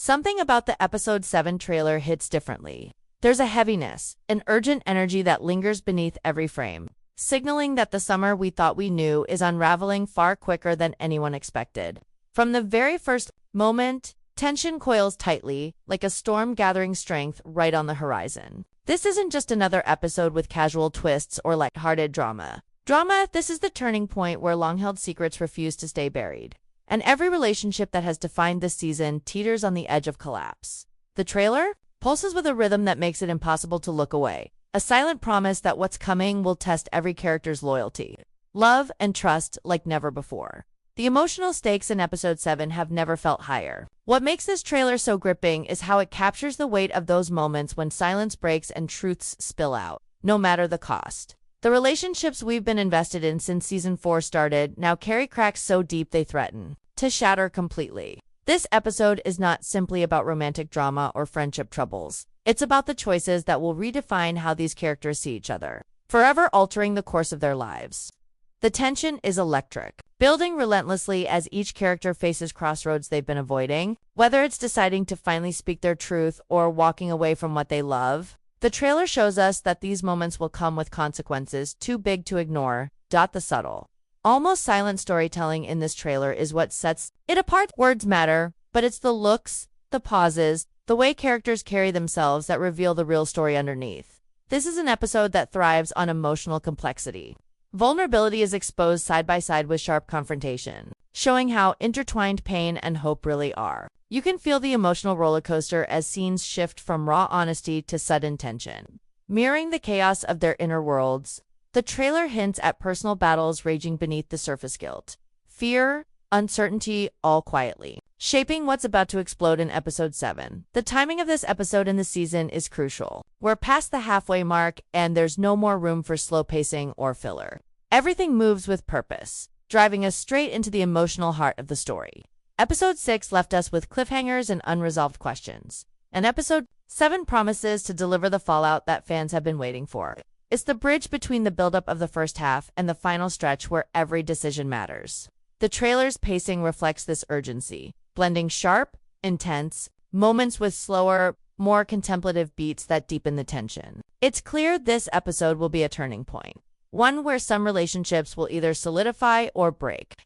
Something about the episode 7 trailer hits differently. There's a heaviness, an urgent energy that lingers beneath every frame, signaling that the summer we thought we knew is unraveling far quicker than anyone expected. From the very first moment, tension coils tightly, like a storm gathering strength right on the horizon. This isn't just another episode with casual twists or lighthearted drama. This is the turning point where long-held secrets refuse to stay buried. And every relationship that has defined this season teeters on the edge of collapse. The trailer pulses with a rhythm that makes it impossible to look away, a silent promise that what's coming will test every character's loyalty, love, and trust like never before. The emotional stakes in episode 7 have never felt higher. What makes this trailer so gripping is how it captures the weight of those moments when silence breaks and truths spill out, no matter the cost. The relationships we've been invested in since season 4 started now carry cracks so deep they threaten to shatter completely. This episode is not simply about romantic drama or friendship troubles. It's about the choices that will redefine how these characters see each other, forever altering the course of their lives. The tension is electric, building relentlessly as each character faces crossroads they've been avoiding, whether it's deciding to finally speak their truth or walking away from what they love. The trailer shows us that these moments will come with consequences too big to ignore. The subtle, almost silent storytelling in this trailer is what sets it apart. Words matter, but it's the looks, the pauses, the way characters carry themselves that reveal the real story underneath. This is an episode that thrives on emotional complexity. Vulnerability is exposed side by side with sharp confrontation, showing how intertwined pain and hope really are. You can feel the emotional roller coaster as scenes shift from raw honesty to sudden tension. Mirroring the chaos of their inner worlds, the trailer hints at personal battles raging beneath the surface: guilt, fear, uncertainty, all quietly shaping what's about to explode in episode 7. The timing of this episode in the season is crucial. We're past the halfway mark, and there's no more room for slow pacing or filler. Everything moves with purpose, driving us straight into the emotional heart of the story. Episode 6 left us with cliffhangers and unresolved questions, and episode 7 promises to deliver the fallout that fans have been waiting for. It's the bridge between the buildup of the first half and the final stretch where every decision matters. The trailer's pacing reflects this urgency, blending sharp, intense moments with slower, more contemplative beats that deepen the tension. It's clear this episode will be a turning point, one where some relationships will either solidify or break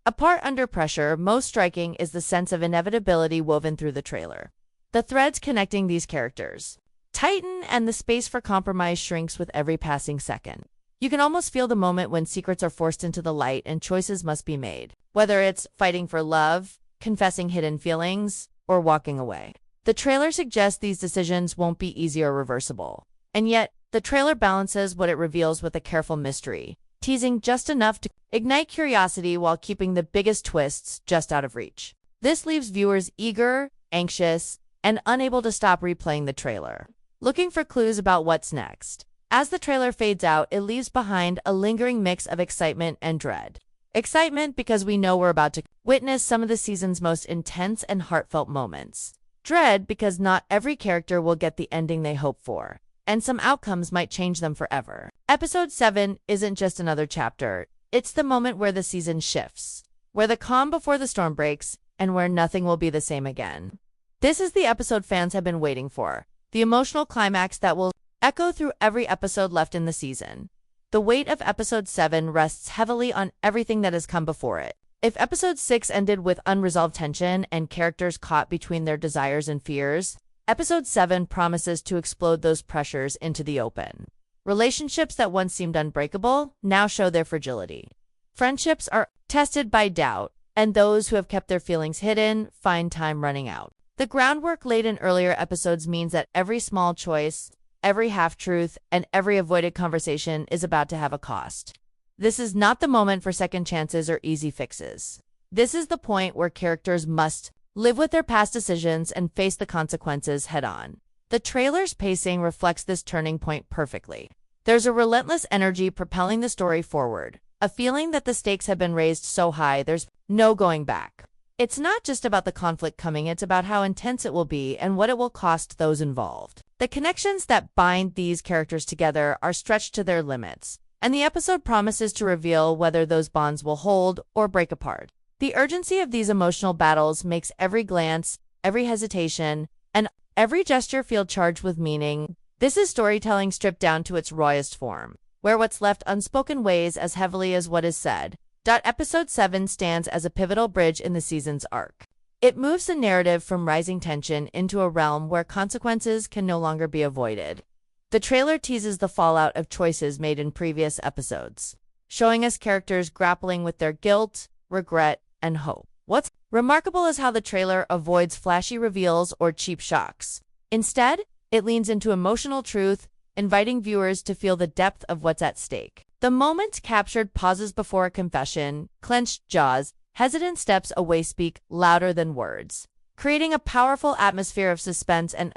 apart under pressure. Most striking is the sense of inevitability woven through the trailer. The threads connecting these characters tighten, and the space for compromise shrinks with every passing second. You can almost feel the moment when secrets are forced into the light and choices must be made, whether it's fighting for love, confessing hidden feelings, or walking away. The trailer suggests these decisions won't be easy or reversible, and yet the trailer balances what it reveals with a careful mystery, teasing just enough to ignite curiosity while keeping the biggest twists just out of reach. This leaves viewers eager, anxious, and unable to stop replaying the trailer, looking for clues about what's next. As the trailer fades out, it leaves behind a lingering mix of excitement and dread. Excitement because we know we're about to witness some of the season's most intense and heartfelt moments. Dread because not every character will get the ending they hope for, and some outcomes might change them forever. Episode 7 isn't just another chapter, it's the moment where the season shifts, where the calm before the storm breaks, and where nothing will be the same again. This is the episode fans have been waiting for, the emotional climax that will echo through every episode left in the season. The weight of episode 7 rests heavily on everything that has come before it. If episode 6 ended with unresolved tension and characters caught between their desires and fears, episode 7 promises to explode those pressures into the open. Relationships that once seemed unbreakable now show their fragility. Friendships are tested by doubt, and those who have kept their feelings hidden find time running out. The groundwork laid in earlier episodes means that every small choice, every half-truth, and every avoided conversation is about to have a cost. This is not the moment for second chances or easy fixes. This is the point where characters must live with their past decisions and face the consequences head-on. The trailer's pacing reflects this turning point perfectly. There's a relentless energy propelling the story forward, a feeling that the stakes have been raised so high there's no going back. It's not just about the conflict coming, it's about how intense it will be and what it will cost those involved. The connections that bind these characters together are stretched to their limits, and the episode promises to reveal whether those bonds will hold or break apart. The urgency of these emotional battles makes every glance, every hesitation, and every gesture feel charged with meaning. This is storytelling stripped down to its rawest form, where what's left unspoken weighs as heavily as what is said. Episode 7 stands as a pivotal bridge in the season's arc. It moves the narrative from rising tension into a realm where consequences can no longer be avoided. The trailer teases the fallout of choices made in previous episodes, showing us characters grappling with their guilt, regret, and hope. What's remarkable is how the trailer avoids flashy reveals or cheap shocks. Instead, it leans into emotional truth, inviting viewers to feel the depth of what's at stake. The moment captured pauses before a confession, clenched jaws, hesitant steps away speak louder than words, creating a powerful atmosphere of suspense and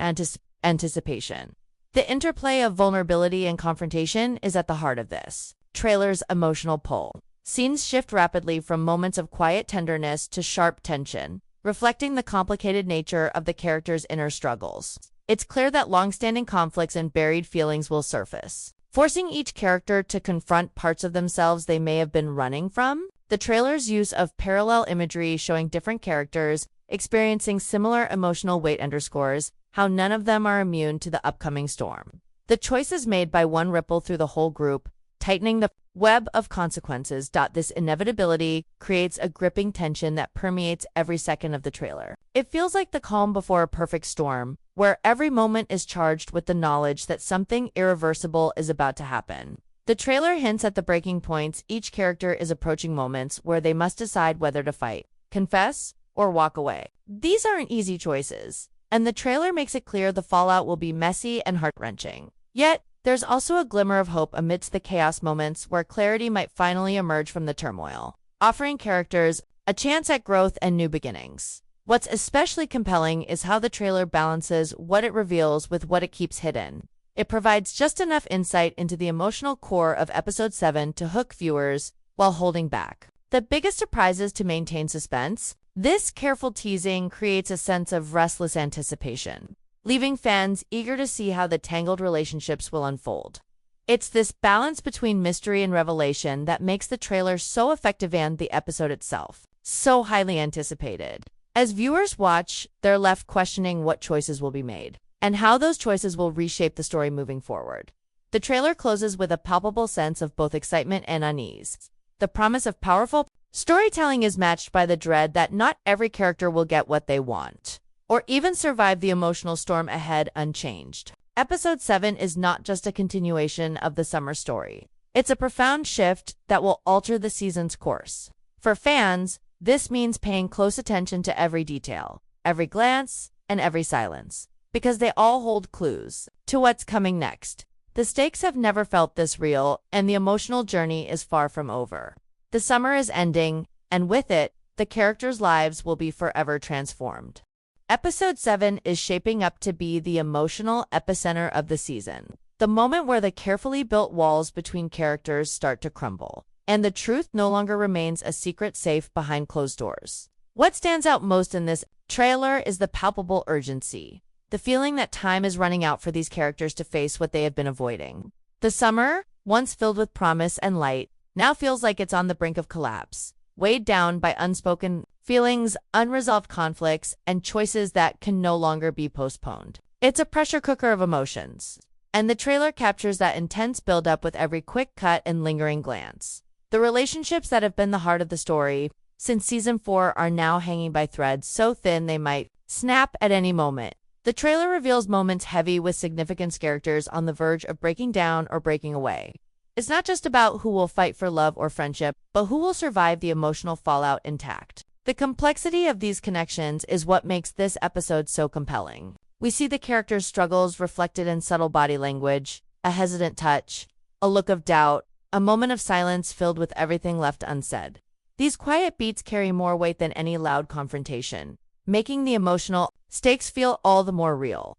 anticipation. The interplay of vulnerability and confrontation is at the heart of this trailer's emotional pull. Scenes shift rapidly from moments of quiet tenderness to sharp tension, reflecting the complicated nature of the characters' inner struggles. It's clear that long-standing conflicts and buried feelings will surface, forcing each character to confront parts of themselves they may have been running from. The trailer's use of parallel imagery showing different characters experiencing similar emotional weight underscores how none of them are immune to the upcoming storm. The choices made by one ripple through the whole group, tightening the web of consequences. This inevitability creates a gripping tension that permeates every second of the trailer. It feels like the calm before a perfect storm, where every moment is charged with the knowledge that something irreversible is about to happen. The trailer hints at the breaking points each character is approaching, moments where they must decide whether to fight, confess, or walk away. These aren't easy choices, and the trailer makes it clear the fallout will be messy and heart-wrenching. Yet, there's also a glimmer of hope amidst the chaos, moments where clarity might finally emerge from the turmoil, offering characters a chance at growth and new beginnings. What's especially compelling is how the trailer balances what it reveals with what it keeps hidden. It provides just enough insight into the emotional core of Episode 7 to hook viewers while holding back the biggest surprises to maintain suspense. This careful teasing creates a sense of restless anticipation, leaving fans eager to see how the tangled relationships will unfold. It's this balance between mystery and revelation that makes the trailer so effective and the episode itself so highly anticipated. As viewers watch, they're left questioning what choices will be made and how those choices will reshape the story moving forward. The trailer closes with a palpable sense of both excitement and unease. The promise of powerful storytelling is matched by the dread that not every character will get what they want, or even survive the emotional storm ahead unchanged. Episode 7 is not just a continuation of the summer story. It's a profound shift that will alter the season's course. For fans, this means paying close attention to every detail, every glance, and every silence, because they all hold clues to what's coming next. The stakes have never felt this real, and the emotional journey is far from over. The summer is ending, and with it, the characters' lives will be forever transformed. Episode 7 is shaping up to be the emotional epicenter of the season, the moment where the carefully built walls between characters start to crumble, and the truth no longer remains a secret safe behind closed doors. What stands out most in this trailer is the palpable urgency, the feeling that time is running out for these characters to face what they have been avoiding. The summer, once filled with promise and light, now feels like it's on the brink of collapse, weighed down by unspoken feelings, unresolved conflicts, and choices that can no longer be postponed. It's a pressure cooker of emotions, and the trailer captures that intense buildup with every quick cut and lingering glance. The relationships that have been the heart of the story since Season 4 are now hanging by threads so thin they might snap at any moment. The trailer reveals moments heavy with significance, characters on the verge of breaking down or breaking away. It's not just about who will fight for love or friendship, but who will survive the emotional fallout intact. The complexity of these connections is what makes this episode so compelling. We see the characters' struggles reflected in subtle body language, a hesitant touch, a look of doubt, a moment of silence filled with everything left unsaid. These quiet beats carry more weight than any loud confrontation, making the emotional stakes feel all the more real.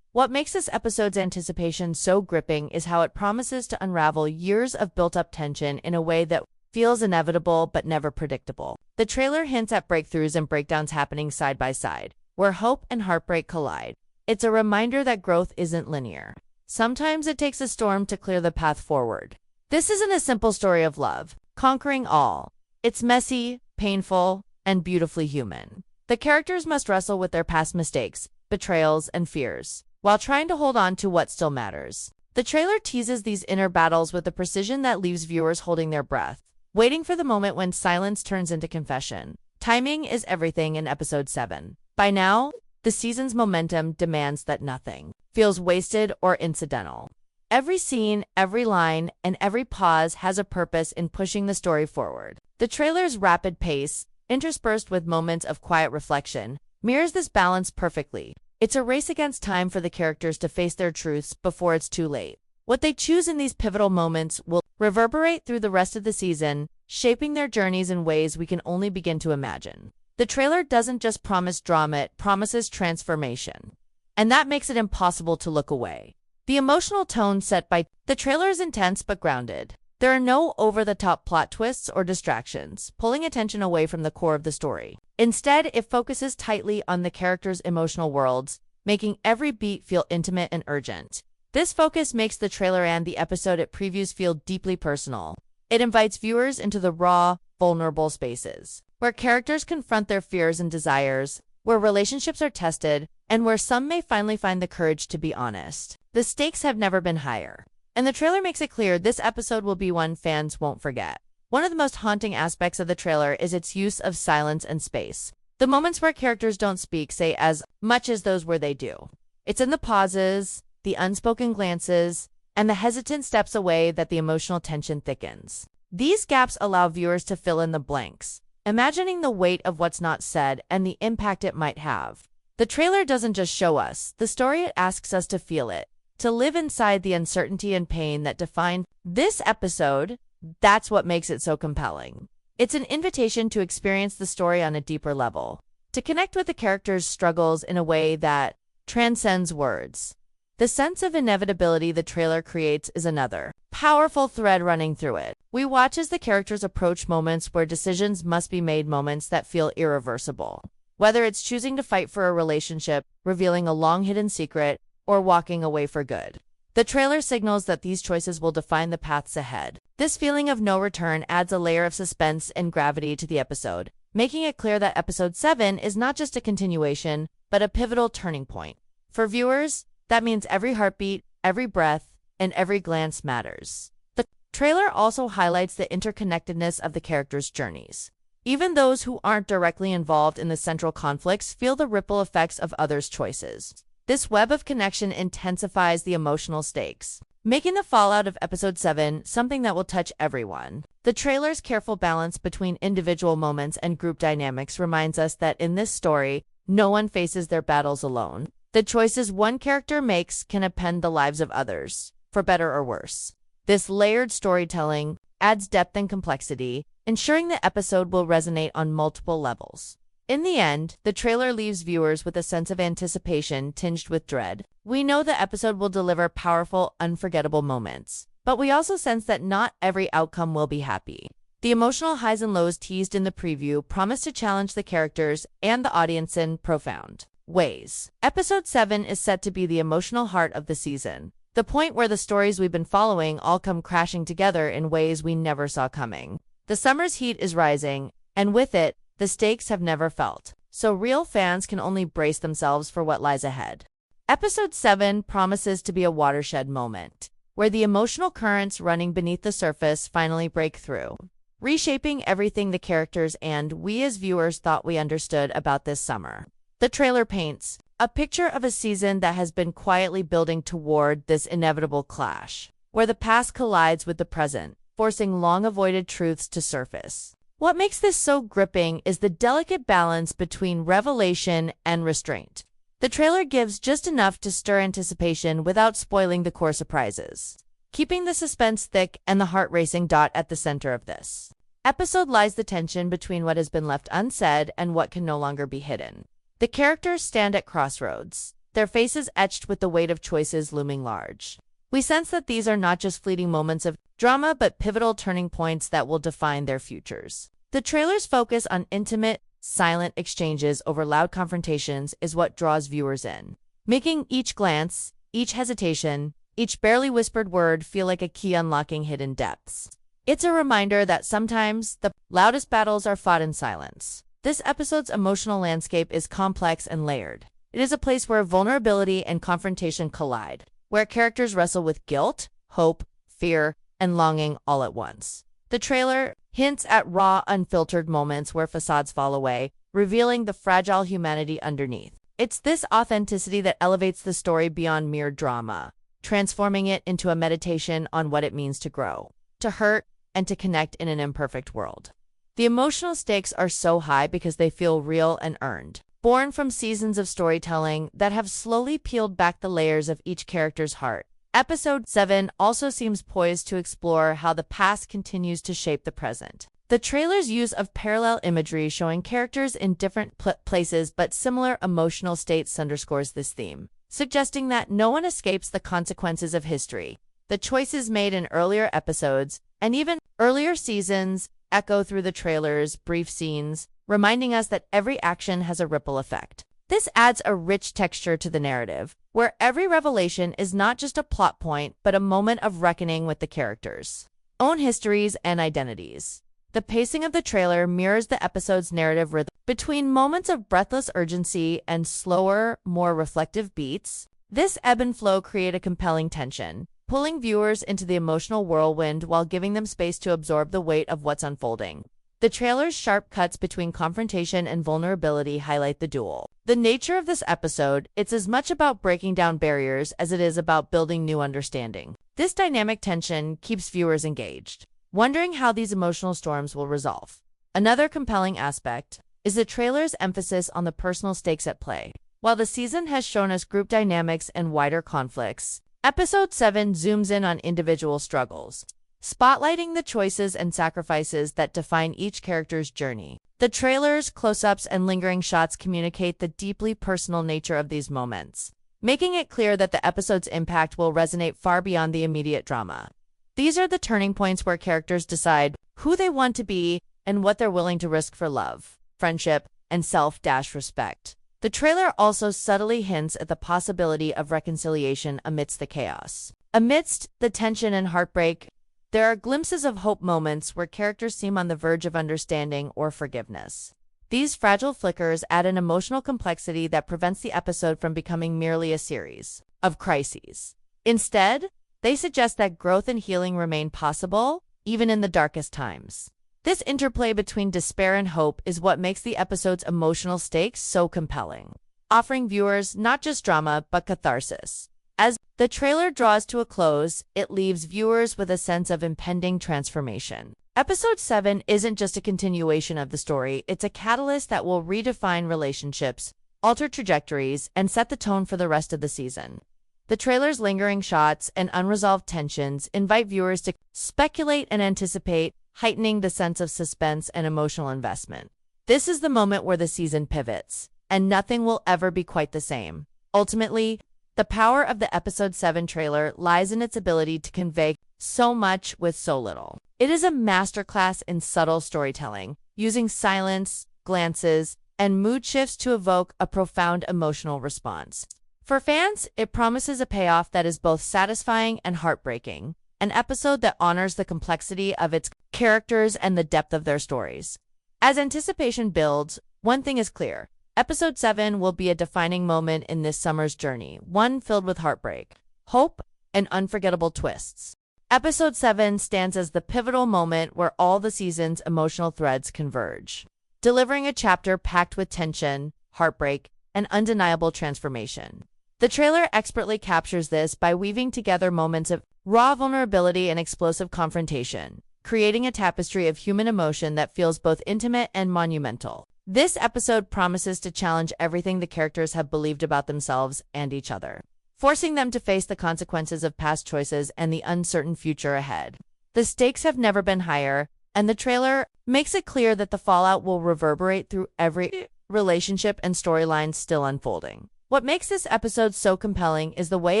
What makes this episode's anticipation so gripping is how it promises to unravel years of built-up tension in a way that feels inevitable but never predictable. The trailer hints at breakthroughs and breakdowns happening side by side, where hope and heartbreak collide. It's a reminder that growth isn't linear. Sometimes it takes a storm to clear the path forward. This isn't a simple story of love, conquering all. It's messy, painful, and beautifully human. The characters must wrestle with their past mistakes, betrayals, and fears, while trying to hold on to what still matters. The trailer teases these inner battles with a precision that leaves viewers holding their breath, waiting for the moment when silence turns into confession. Timing is everything in episode 7. By now, the season's momentum demands that nothing feels wasted or incidental. Every scene, every line, and every pause has a purpose in pushing the story forward. The trailer's rapid pace, interspersed with moments of quiet reflection, mirrors this balance perfectly. It's a race against time for the characters to face their truths before it's too late. What they choose in these pivotal moments will reverberate through the rest of the season, shaping their journeys in ways we can only begin to imagine. The trailer doesn't just promise drama, it promises transformation. And that makes it impossible to look away. The emotional tone set by the trailer is intense but grounded. There are no over-the-top plot twists or distractions, pulling attention away from the core of the story. Instead, it focuses tightly on the characters' emotional worlds, making every beat feel intimate and urgent. This focus makes the trailer and the episode it previews feel deeply personal. It invites viewers into the raw, vulnerable spaces, where characters confront their fears and desires, where relationships are tested, and where some may finally find the courage to be honest. The stakes have never been higher. And the trailer makes it clear this episode will be one fans won't forget. One of the most haunting aspects of the trailer is its use of silence and space. The moments where characters don't speak say as much as those where they do. It's in the pauses, the unspoken glances, and the hesitant steps away that the emotional tension thickens. These gaps allow viewers to fill in the blanks, imagining the weight of what's not said and the impact it might have. The trailer doesn't just show us the story, it asks us to feel it, to live inside the uncertainty and pain that define this episode. That's what makes it so compelling. It's an invitation to experience the story on a deeper level, to connect with the characters' struggles in a way that transcends words. The sense of inevitability the trailer creates is another powerful thread running through it. We watch as the characters approach moments where decisions must be made, moments that feel irreversible. Whether it's choosing to fight for a relationship, revealing a long-hidden secret, or walking away for good. The trailer signals that these choices will define the paths ahead. This feeling of no return adds a layer of suspense and gravity to the episode, making it clear that episode 7 is not just a continuation, but a pivotal turning point. For viewers, that means every heartbeat, every breath, and every glance matters. The trailer also highlights the interconnectedness of the characters' journeys. Even those who aren't directly involved in the central conflicts feel the ripple effects of others' choices. This web of connection intensifies the emotional stakes, making the fallout of episode 7 something that will touch everyone. The trailer's careful balance between individual moments and group dynamics reminds us that in this story, no one faces their battles alone. The choices one character makes can upend the lives of others, for better or worse. This layered storytelling adds depth and complexity, ensuring the episode will resonate on multiple levels. In the end, the trailer leaves viewers with a sense of anticipation tinged with dread. We know the episode will deliver powerful, unforgettable moments, but we also sense that not every outcome will be happy. The emotional highs and lows teased in the preview promise to challenge the characters and the audience in profound ways. Episode 7 is set to be the emotional heart of the season, the point where the stories we've been following all come crashing together in ways we never saw coming. The summer's heat is rising, and with it, the stakes have never felt, so real fans can only brace themselves for what lies ahead. Episode 7 promises to be a watershed moment, where the emotional currents running beneath the surface finally break through, reshaping everything the characters and we as viewers thought we understood about this summer. The trailer paints a picture of a season that has been quietly building toward this inevitable clash, where the past collides with the present, forcing long-avoided truths to surface. What makes this so gripping is the delicate balance between revelation and restraint. The trailer gives just enough to stir anticipation without spoiling the core surprises, keeping the suspense thick and the heart racing. At the center of this episode lies the tension between what has been left unsaid and what can no longer be hidden. The characters stand at crossroads, their faces etched with the weight of choices looming large. We sense that these are not just fleeting moments of drama but pivotal turning points that will define their futures. The trailer's focus on intimate, silent exchanges over loud confrontations is what draws viewers in, making each glance, each hesitation, each barely whispered word feel like a key unlocking hidden depths. It's a reminder that sometimes the loudest battles are fought in silence, This episode's emotional landscape is complex and layered. It is a place where vulnerability and confrontation collide, where characters wrestle with guilt, hope, fear, and longing all at once. The trailer hints at raw, unfiltered moments where facades fall away, revealing the fragile humanity underneath. It's this authenticity that elevates the story beyond mere drama, transforming it into a meditation on what it means to grow, to hurt, and to connect in an imperfect world. The emotional stakes are so high because they feel real and earned, born from seasons of storytelling that have slowly peeled back the layers of each character's heart. Episode 7 also seems poised to explore how the past continues to shape the present. The trailer's use of parallel imagery showing characters in different places but similar emotional states underscores this theme, suggesting that no one escapes the consequences of history. The choices made in earlier episodes, and even earlier seasons, echo through the trailer's brief scenes, reminding us that every action has a ripple effect. This adds a rich texture to the narrative, where every revelation is not just a plot point but a moment of reckoning with the characters' own histories and identities. The pacing of the trailer mirrors the episode's narrative rhythm. Between moments of breathless urgency and slower, more reflective beats, this ebb and flow create a compelling tension, pulling viewers into the emotional whirlwind while giving them space to absorb the weight of what's unfolding. The trailer's sharp cuts between confrontation and vulnerability highlight the dual. The nature of this episode, it's as much about breaking down barriers as it is about building new understanding. This dynamic tension keeps viewers engaged, wondering how these emotional storms will resolve. Another compelling aspect is the trailer's emphasis on the personal stakes at play. While the season has shown us group dynamics and wider conflicts, Episode 7 zooms in on individual struggles, spotlighting the choices and sacrifices that define each character's journey. The trailer's close-ups and lingering shots communicate the deeply personal nature of these moments, making it clear that the episode's impact will resonate far beyond the immediate drama. These are the turning points where characters decide who they want to be and what they're willing to risk for love, friendship, and self-respect. The trailer also subtly hints at the possibility of reconciliation amidst the chaos. Amidst the tension and heartbreak, there are glimpses of hope, moments where characters seem on the verge of understanding or forgiveness. These fragile flickers add an emotional complexity that prevents the episode from becoming merely a series of crises. Instead, they suggest that growth and healing remain possible, even in the darkest times. This interplay between despair and hope is what makes the episode's emotional stakes so compelling, offering viewers not just drama but catharsis. As the trailer draws to a close, it leaves viewers with a sense of impending transformation. Episode 7 isn't just a continuation of the story, it's a catalyst that will redefine relationships, alter trajectories, and set the tone for the rest of the season. The trailer's lingering shots and unresolved tensions invite viewers to speculate and anticipate, heightening the sense of suspense and emotional investment. This is the moment where the season pivots, and nothing will ever be quite the same. Ultimately, the power of the Episode 7 trailer lies in its ability to convey so much with so little. It is a masterclass in subtle storytelling, using silence, glances, and mood shifts to evoke a profound emotional response. For fans, it promises a payoff that is both satisfying and heartbreaking, an episode that honors the complexity of its characters and the depth of their stories. As anticipation builds, one thing is clear. Episode 7 will be a defining moment in this summer's journey, one filled with heartbreak, hope, and unforgettable twists. Episode 7 stands as the pivotal moment where all the season's emotional threads converge, delivering a chapter packed with tension, heartbreak, and undeniable transformation. The trailer expertly captures this by weaving together moments of raw vulnerability and explosive confrontation, creating a tapestry of human emotion that feels both intimate and monumental. This episode promises to challenge everything the characters have believed about themselves and each other, forcing them to face the consequences of past choices and the uncertain future ahead. The stakes have never been higher, and the trailer makes it clear that the fallout will reverberate through every relationship and storyline still unfolding. What makes this episode so compelling is the way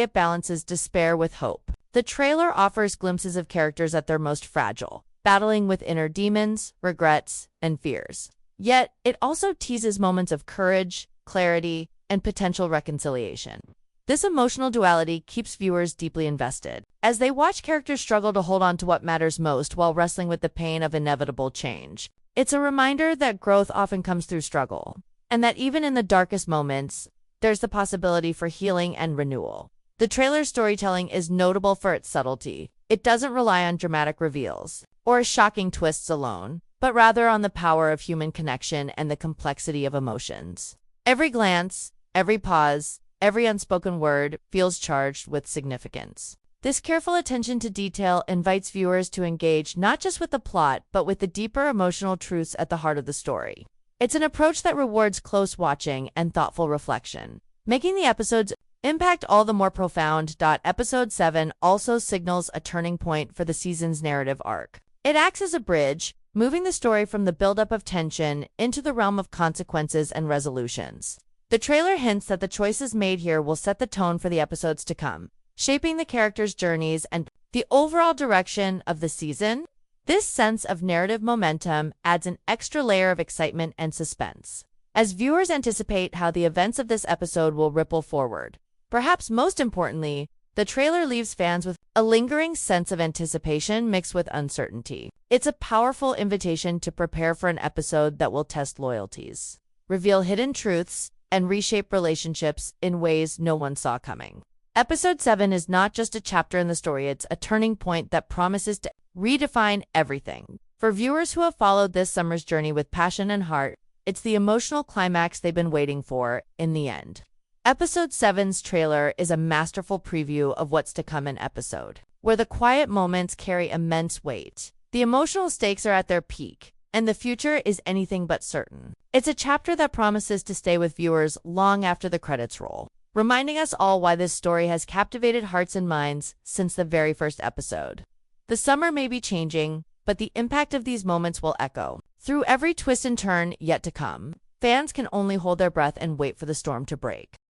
it balances despair with hope. The trailer offers glimpses of characters at their most fragile, battling with inner demons, regrets, and fears. Yet, it also teases moments of courage, clarity, and potential reconciliation. This emotional duality keeps viewers deeply invested, as they watch characters struggle to hold on to what matters most while wrestling with the pain of inevitable change. It's a reminder that growth often comes through struggle, and that even in the darkest moments, there's the possibility for healing and renewal. The trailer's storytelling is notable for its subtlety. It doesn't rely on dramatic reveals or shocking twists alone, but rather on the power of human connection and the complexity of emotions. Every glance, every pause, every unspoken word feels charged with significance. This careful attention to detail invites viewers to engage not just with the plot, but with the deeper emotional truths at the heart of the story. It's an approach that rewards close watching and thoughtful reflection, making the episode's impact all the more profound. Episode 7 also signals a turning point for the season's narrative arc. It acts as a bridge, moving the story from the buildup of tension into the realm of consequences and resolutions. The trailer hints that the choices made here will set the tone for the episodes to come, shaping the characters' journeys and the overall direction of the season. This sense of narrative momentum adds an extra layer of excitement and suspense, as viewers anticipate how the events of this episode will ripple forward. Perhaps most importantly, the trailer leaves fans with a lingering sense of anticipation mixed with uncertainty. It's a powerful invitation to prepare for an episode that will test loyalties, reveal hidden truths, and reshape relationships in ways no one saw coming. Episode 7 is not just a chapter in the story, it's a turning point that promises to redefine everything. For viewers who have followed this summer's journey with passion and heart, it's the emotional climax they've been waiting for in the end. Episode 7's trailer is a masterful preview of what's to come in episode, where the quiet moments carry immense weight. The emotional stakes are at their peak, and the future is anything but certain. It's a chapter that promises to stay with viewers long after the credits roll, reminding us all why this story has captivated hearts and minds since the very first episode. The summer may be changing, but the impact of these moments will echo through every twist and turn yet to come. Fans can only hold their breath and wait for the storm to break.